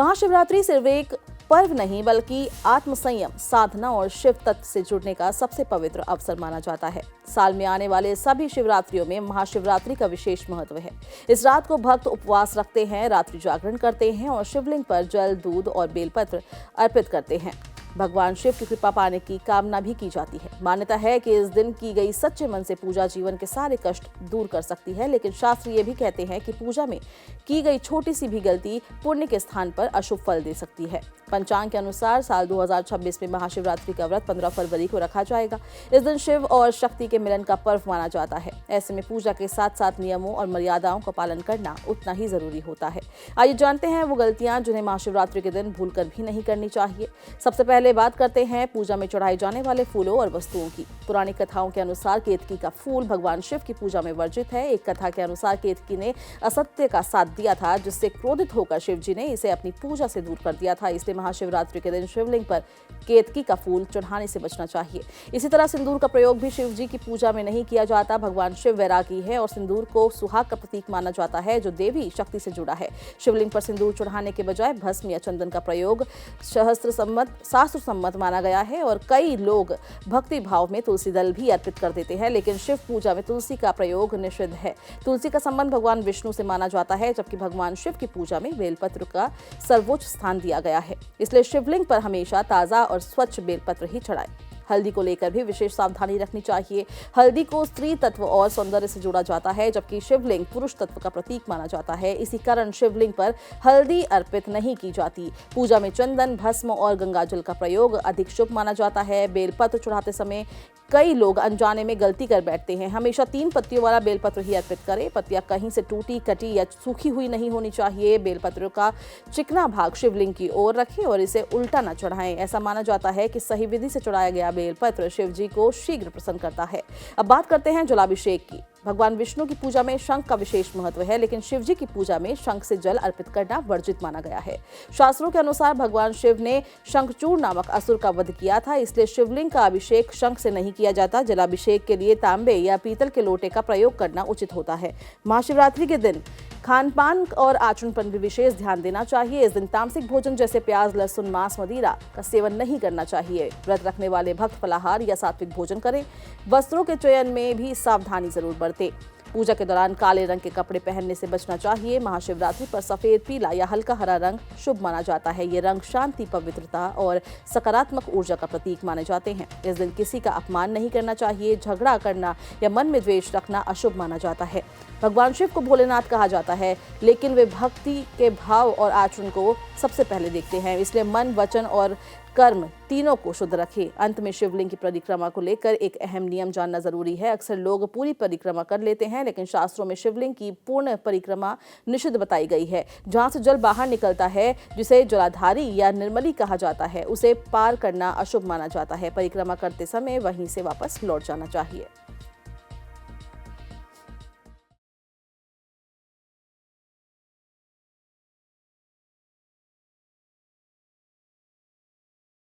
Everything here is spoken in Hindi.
महाशिवरात्रि सिर्फ एक पर्व नहीं बल्कि आत्मसंयम, साधना और शिव तत्व से जुड़ने का सबसे पवित्र अवसर माना जाता है। साल में आने वाले सभी शिवरात्रियों में महाशिवरात्रि का विशेष महत्व है। इस रात को भक्त उपवास रखते हैं, रात्रि जागरण करते हैं और शिवलिंग पर जल, दूध और बेलपत्र अर्पित करते हैं। भगवान शिव की कृपा पाने की कामना भी की जाती है। मान्यता है कि इस दिन की गई सच्चे मन से पूजा जीवन के सारे कष्ट दूर कर सकती है, लेकिन शास्त्र ये भी कहते हैं कि पूजा में की गई छोटी सी भी गलती पुण्य के स्थान पर अशुभ फल दे सकती है। पंचांग के अनुसार साल 2026 में महाशिवरात्रि का व्रत 15 फरवरी को रखा जाएगा। इस दिन शिव और शक्ति के मिलन का पर्व माना जाता है। ऐसे में पूजा के साथ साथ नियमों और मर्यादाओं का पालन करना उतना ही जरूरी होता है। आइए जानते हैं वो गलतियां जिन्हें महाशिवरात्रि के दिन भूलकर भी नहीं करनी चाहिए। सबसे पहले बात करते हैं पूजा में चढ़ाए जाने वाले फूलों और वस्तुओं की। पुरानी कथाओं के अनुसार केतकी का फूल भगवान शिव की पूजा में वर्जित है। एक कथा के अनुसार केतकी ने असत्य का साथ दिया था, जिससे क्रोधित होकर शिव जी ने इसे अपनी पूजा से दूर कर दिया था। इसलिए महाशिवरात्रि के दिन शिवलिंग पर केतकी का फूल चढ़ाने से बचना चाहिए। इसी तरह सिंदूर का प्रयोग भी शिव जी की पूजा में नहीं किया जाता। भगवान शिव वैरागी है और सिंदूर को सुहाग का प्रतीक माना जाता है, जो देवी शक्ति से जुड़ा है। शिवलिंग पर सिंदूर चढ़ाने के बजाय भस्म या चंदन का प्रयोग शास्त्र सम्मत माना गया है और कई लोग भक्ति भाव में तुलसी दल भी अर्पित कर देते हैं, लेकिन शिव पूजा में तुलसी का प्रयोग निषिद्ध है। तुलसी का संबंध भगवान विष्णु से माना जाता है, जबकि भगवान शिव की पूजा में बेलपत्र का सर्वोच्च स्थान दिया गया है। इसलिए शिवलिंग पर हमेशा ताजा और स्वच्छ बेलपत्र ही चढ़ाएं। हल्दी को लेकर भी विशेष सावधानी रखनी चाहिए। हल्दी को स्त्री तत्व और सौंदर्य से जोड़ा जाता है, जबकि शिवलिंग पुरुष तत्व का प्रतीक माना जाता है। इसी कारण शिवलिंग पर हल्दी अर्पित नहीं की जाती। पूजा में चंदन, भस्म और गंगाजल का प्रयोग अधिक शुभ माना जाता है। बेलपत्र चढ़ाते समय कई लोग अनजाने में गलती कर बैठते हैं। हमेशा 3 पत्तियों वाला बेलपत्र ही अर्पित करें। पत्तियां कहीं से टूटी, कटी या सूखी हुई नहीं होनी चाहिए। बेलपत्र का चिकना भाग शिवलिंग की ओर रखें और इसे उल्टा न चढ़ाएं। ऐसा माना जाता है कि सही विधि से चढ़ाया गया बेलपत्र शिव जी को शीघ्र प्रसन्न करता है। अब बात करते हैं जलाभिषेक की। भगवान विष्णु की पूजा में शंख का विशेष महत्व है, लेकिन शिव जी की पूजा में शंख से जल अर्पित करना वर्जित माना गया है। शास्त्रों के अनुसार भगवान शिव ने शंखचूड़ नामक असुर का वध किया था, इसलिए शिवलिंग का अभिषेक शंख से नहीं किया जाता। जलाभिषेक के लिए तांबे या पीतल के लोटे का प्रयोग करना उचित होता है। महाशिवरात्रि के दिन खान पान और आचरण पर भी विशेष ध्यान देना चाहिए। इस दिन तामसिक भोजन जैसे प्याज, लहसुन, मांस, मदिरा का सेवन नहीं करना चाहिए। व्रत रखने वाले भक्त फलाहार या सात्विक भोजन करें। वस्त्रों के चयन में भी सावधानी जरूर बरतें। पूजा के दौरान काले रंग के कपड़े पहनने से बचना चाहिए। महाशिवरात्रि पर सफेद, पीला या हल्का हरा रंग शुभ माना जाता है। ये रंग शांति, पवित्रता और सकारात्मक ऊर्जा का प्रतीक माने जाते हैं। इस दिन किसी का अपमान नहीं करना चाहिए। झगड़ा करना या मन में द्वेष रखना अशुभ माना जाता है। भगवान शिव को भोलेनाथ कहा जाता है, लेकिन वे भक्ति के भाव और आचरण को सबसे पहले देखते हैं। इसलिए मन, वचन और कर्म तीनों को शुद्ध रखें। अंत में शिवलिंग की परिक्रमा को लेकर एक अहम नियम जानना जरूरी है। अक्सर लोग पूरी परिक्रमा कर लेते हैं, लेकिन शास्त्रों में शिवलिंग की पूर्ण परिक्रमा निषिद्ध बताई गई है। जहां से जल बाहर निकलता है, जिसे जलाधारी या निर्मली कहा जाता है, उसे पार करना अशुभ माना जाता है। परिक्रमा करते समय वहीं से वापस लौट जाना चाहिए।